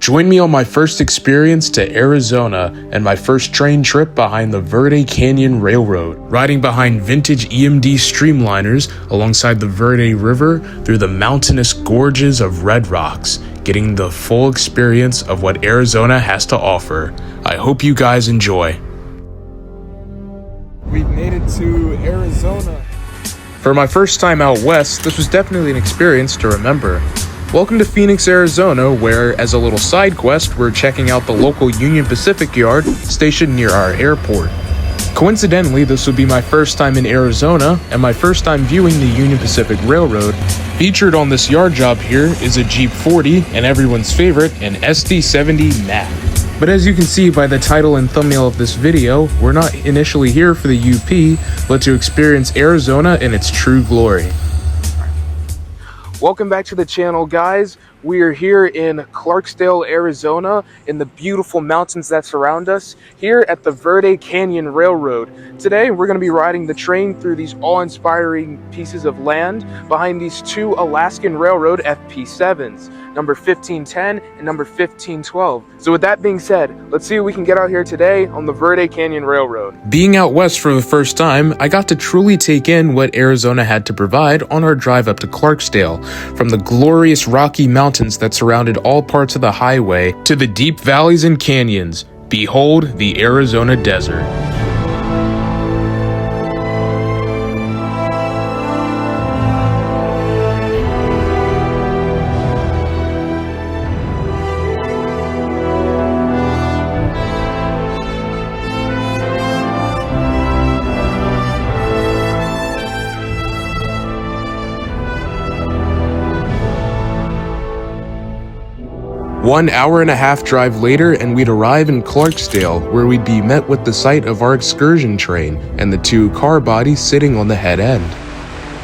Join me on my first experience to Arizona and my first train trip behind the Verde Canyon Railroad, riding behind vintage EMD Streamliners alongside the Verde River through the mountainous gorges of Red Rocks, getting the full experience of what Arizona has to offer. I hope you guys enjoy. We've made it to Arizona. For my first time out west, this was definitely an experience to remember. Welcome to Phoenix, Arizona, where, as a little side quest, we're checking out the local Union Pacific yard stationed near our airport. Coincidentally, this would be my first time in Arizona and my first time viewing the Union Pacific Railroad. Featured on this yard job here is a Jeep 40 and everyone's favorite, an SD70 Mac. But as you can see by the title and thumbnail of this video, we're not initially here for the UP, but to experience Arizona in its true glory. Welcome back to the channel, guys. We are here in Clarksdale, Arizona, in the beautiful mountains that surround us, here at the Verde Canyon Railroad. Today, we're going to be riding the train through these awe-inspiring pieces of land behind these two Alaskan Railroad FP7s, number 1510 and number 1512. So with that being said, let's see what we can get out here today on the Verde Canyon Railroad. Being out west for the first time, I got to truly take in what Arizona had to provide on our drive up to Clarksdale. From the glorious Rocky Mountains that surrounded all parts of the highway to the deep valleys and canyons, behold the Arizona desert. 1 hour and a half drive later and we'd arrive in Clarksdale, where we'd be met with the sight of our excursion train and the two car bodies sitting on the head end.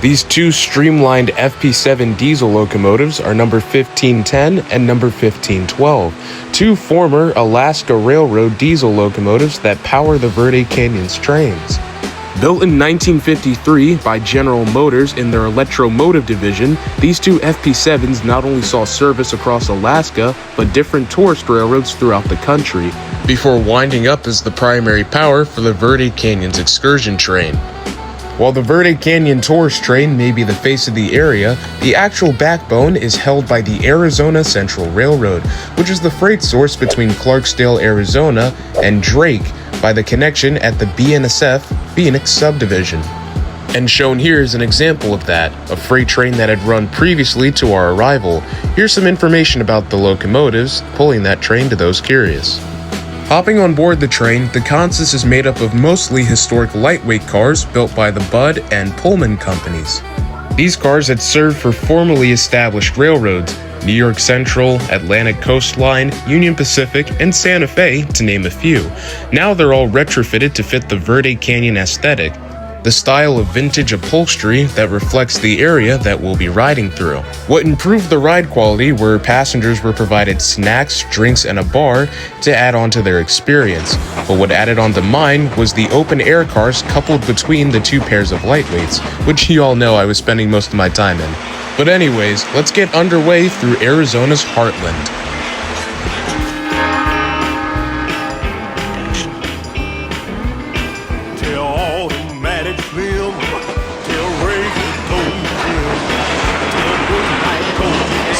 These two streamlined FP7 diesel locomotives are number 1510 and number 1512, two former Alaska Railroad diesel locomotives that power the Verde Canyon's trains. Built in 1953 by General Motors in their electromotive division, these two FP7s not only saw service across Alaska, but different tourist railroads throughout the country, before winding up as the primary power for the Verde Canyon's excursion train. While the Verde Canyon tourist train may be the face of the area, the actual backbone is held by the Arizona Central Railroad, which is the freight source between Clarksdale, Arizona, and Drake, by the connection at the BNSF Phoenix subdivision. And shown here is an example of that, a freight train that had run previously to our arrival. Here's some information about the locomotives pulling that train to those curious. Hopping on board the train, the consist is made up of mostly historic lightweight cars built by the Budd and Pullman companies. These cars had served for formerly established railroads, New York Central, Atlantic Coastline, Union Pacific, and Santa Fe, to name a few. Now they're all retrofitted to fit the Verde Canyon aesthetic, the style of vintage upholstery that reflects the area that we'll be riding through. What improved the ride quality were passengers were provided snacks, drinks, and a bar to add on to their experience. But what added on to mine was the open air cars coupled between the two pairs of lightweights, which you all know I was spending most of my time in. But anyways, let's get underway through Arizona's Heartland.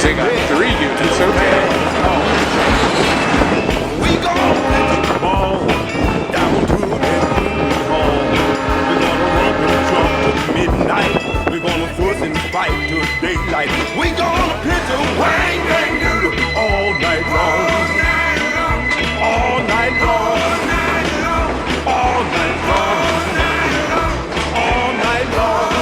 They got 3 units, okay. We gonna ball down to the hall. We're gonna run and jump to midnight. We're gonna fuss and fight till daylight. We gonna pitch a Wang and Doodle all night long. All night long. All night long. All night long.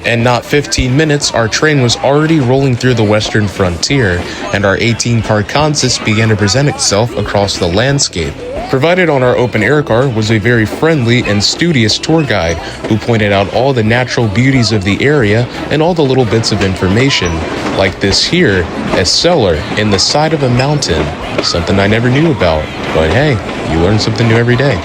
And not 15 minutes, our train was already rolling through the western frontier, and our 18-car consist began to present itself across the landscape. Provided on our open air car was a very friendly and studious tour guide who pointed out all the natural beauties of the area and all the little bits of information, like this here, a cellar in the side of a mountain, something I never knew about, but hey, you learn something new every day.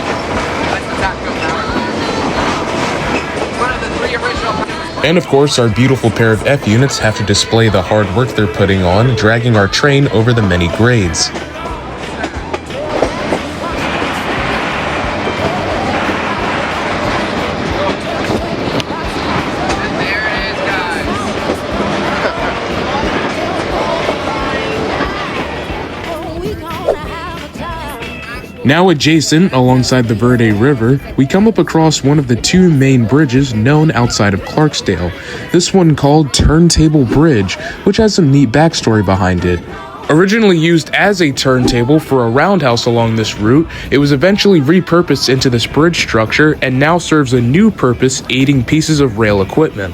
And of course, our beautiful pair of F units have to display the hard work they're putting on, dragging our train over the many grades. Now adjacent, alongside the Verde River, we come up across one of the two main bridges known outside of Clarksdale. This one called Turntable Bridge, which has some neat backstory behind it. Originally used as a turntable for a roundhouse along this route, it was eventually repurposed into this bridge structure and now serves a new purpose, aiding pieces of rail equipment.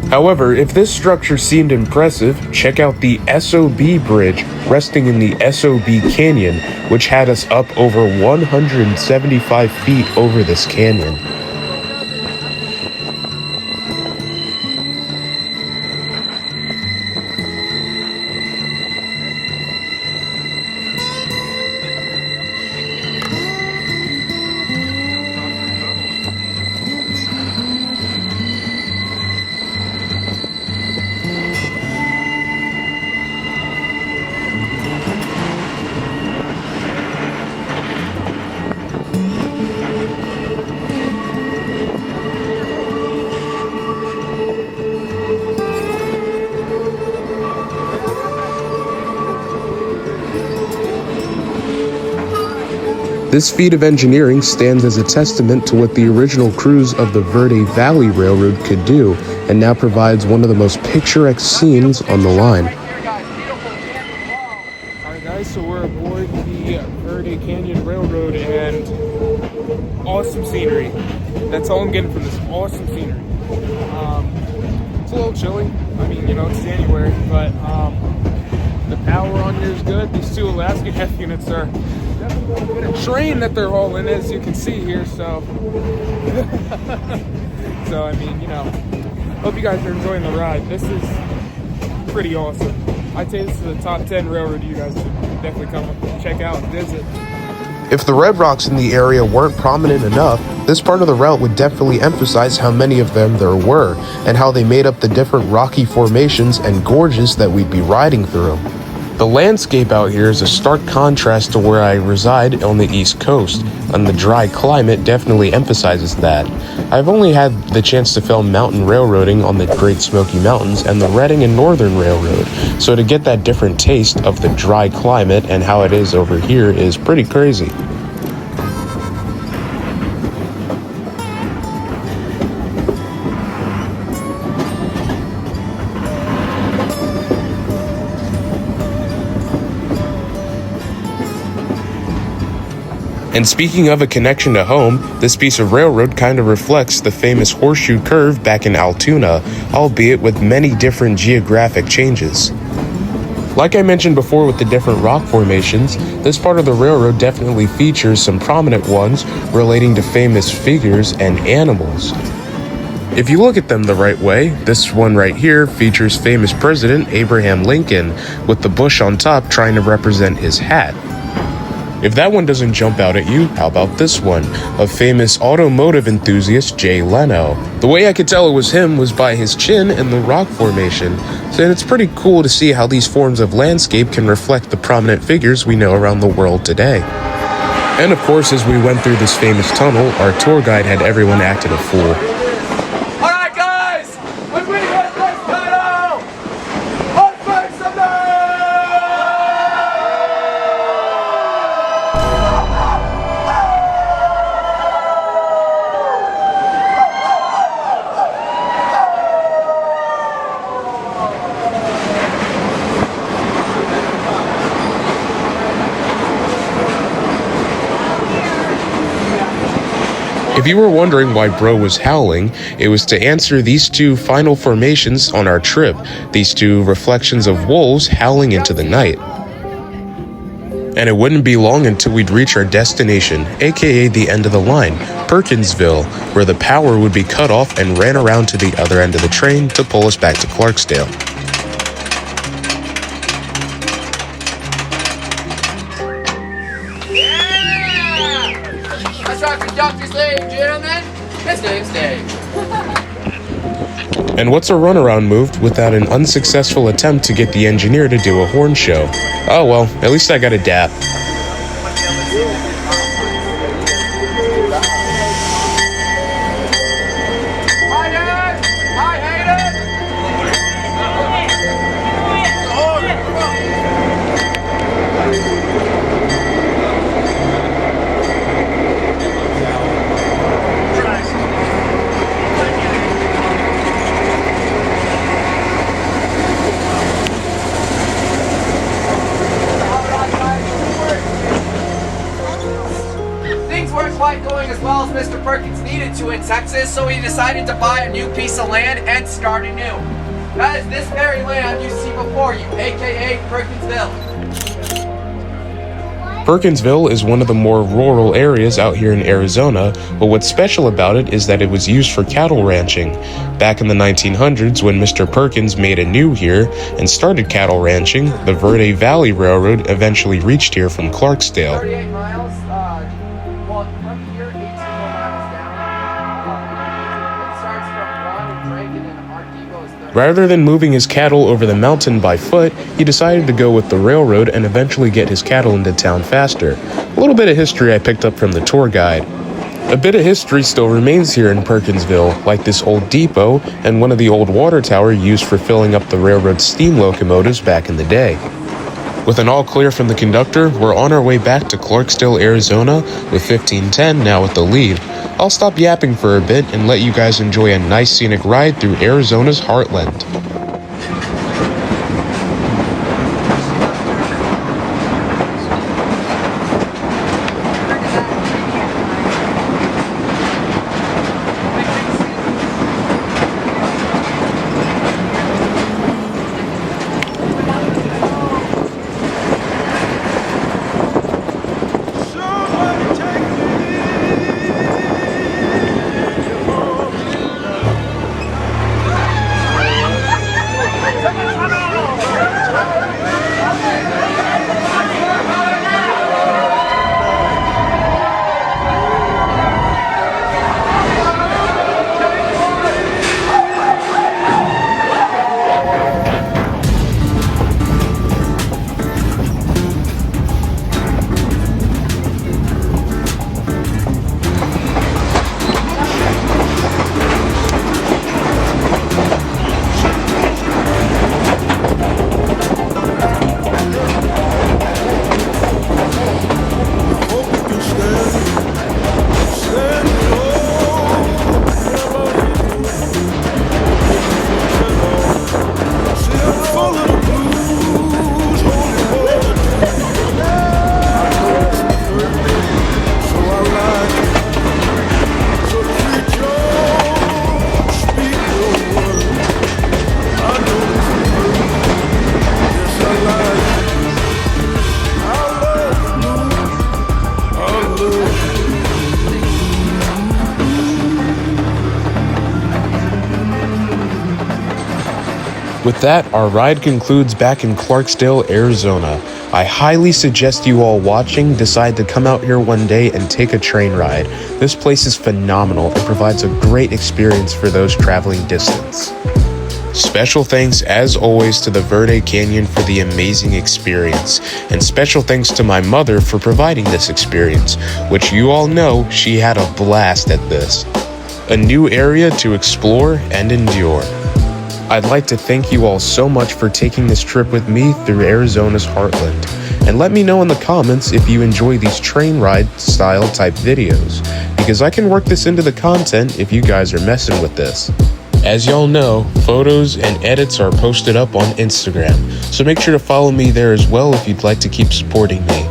However, if this structure seemed impressive, check out the SOB Bridge resting in the SOB Canyon, which had us up over 175 feet over this canyon. This feat of engineering stands as a testament to what the original crews of the Verde Valley Railroad could do, and now provides one of the most picturesque scenes on the line. Alright guys, so we're aboard the Verde Canyon Railroad and awesome scenery. That's all I'm getting from this, awesome scenery. It's a little chilly, I mean, you know, it's January, but the power on here is good. These two Alaska F units are definitely a train that they're hauling, as you can see here, so so I mean, you know, hope you guys are enjoying the ride. This is pretty awesome. I'd say this is the top 10 railroad you guys should definitely come check out and visit. If the red rocks in the area weren't prominent enough, this part of the route would definitely emphasize how many of them there were, and how they made up the different rocky formations and gorges that we'd be riding through. The landscape out here is a stark contrast to where I reside on the East Coast, and the dry climate definitely emphasizes that. I've only had the chance to film mountain railroading on the Great Smoky Mountains and the Reading and Northern Railroad, so to get that different taste of the dry climate and how it is over here is pretty crazy. And speaking of a connection to home, this piece of railroad kind of reflects the famous horseshoe curve back in Altoona, albeit with many different geographic changes. Like I mentioned before with the different rock formations, this part of the railroad definitely features some prominent ones relating to famous figures and animals. If you look at them the right way, this one right here features famous President Abraham Lincoln, with the bush on top trying to represent his hat. If that one doesn't jump out at you, how about this one, of famous automotive enthusiast Jay Leno? The way I could tell it was him was by his chin and the rock formation, and it's pretty cool to see how these forms of landscape can reflect the prominent figures we know around the world today. And of course, as we went through this famous tunnel, our tour guide had everyone acting a fool. Alright guys, let's win the title! Let's make some noise! If you were wondering why bro was howling, it was to answer these two final formations on our trip, these two reflections of wolves howling into the night. And it wouldn't be long until we'd reach our destination, aka the end of the line, Perkinsville, where the power would be cut off and ran around to the other end of the train to pull us back to Clarksdale. Yeah! That's our conductor's name, gentlemen. His name's Dave. And what's a runaround move without an unsuccessful attempt to get the engineer to do a horn show? Oh well, at least I got a dap. Hi, Dad. Hi, Hayden. Things weren't quite going as well as Mr. Perkins needed to in Texas, so he decided to buy a new piece of land and start anew. That is this very land you see before you, aka Perkinsville. Perkinsville is one of the more rural areas out here in Arizona, but what's special about it is that it was used for cattle ranching. Back in the 1900s, when Mr. Perkins made anew here and started cattle ranching, the Verde Valley Railroad eventually reached here from Clarksdale. 38 miles, well, from here, 18 more miles down. It starts from Ron and Drake, and then our depot is 30. Rather than moving his cattle over the mountain by foot, he decided to go with the railroad and eventually get his cattle into town faster. A little bit of history I picked up from the tour guide. A bit of history still remains here in Perkinsville, like this old depot and one of the old water tower used for filling up the railroad steam locomotives back in the day. With an all clear from the conductor, we're on our way back to Clarksdale, Arizona, with 1510 now at the lead. I'll stop yapping for a bit and let you guys enjoy a nice scenic ride through Arizona's Heartland. With that, our ride concludes back in Clarksdale, Arizona. I highly suggest you all watching decide to come out here one day and take a train ride. This place is phenomenal and provides a great experience for those traveling distance. Special thanks, as always, to the Verde Canyon for the amazing experience, and special thanks to my mother for providing this experience, which you all know she had a blast at this. A new area to explore and endure. I'd like to thank you all so much for taking this trip with me through Arizona's Heartland, and let me know in the comments if you enjoy these train ride style type videos, because I can work this into the content if you guys are messing with this. As y'all know, photos and edits are posted up on Instagram, so make sure to follow me there as well if you'd like to keep supporting me.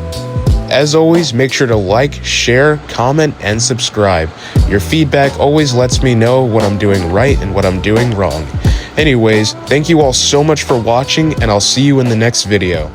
As always, make sure to like, share, comment, and subscribe. Your feedback always lets me know what I'm doing right and what I'm doing wrong. Anyways, thank you all so much for watching, and I'll see you in the next video.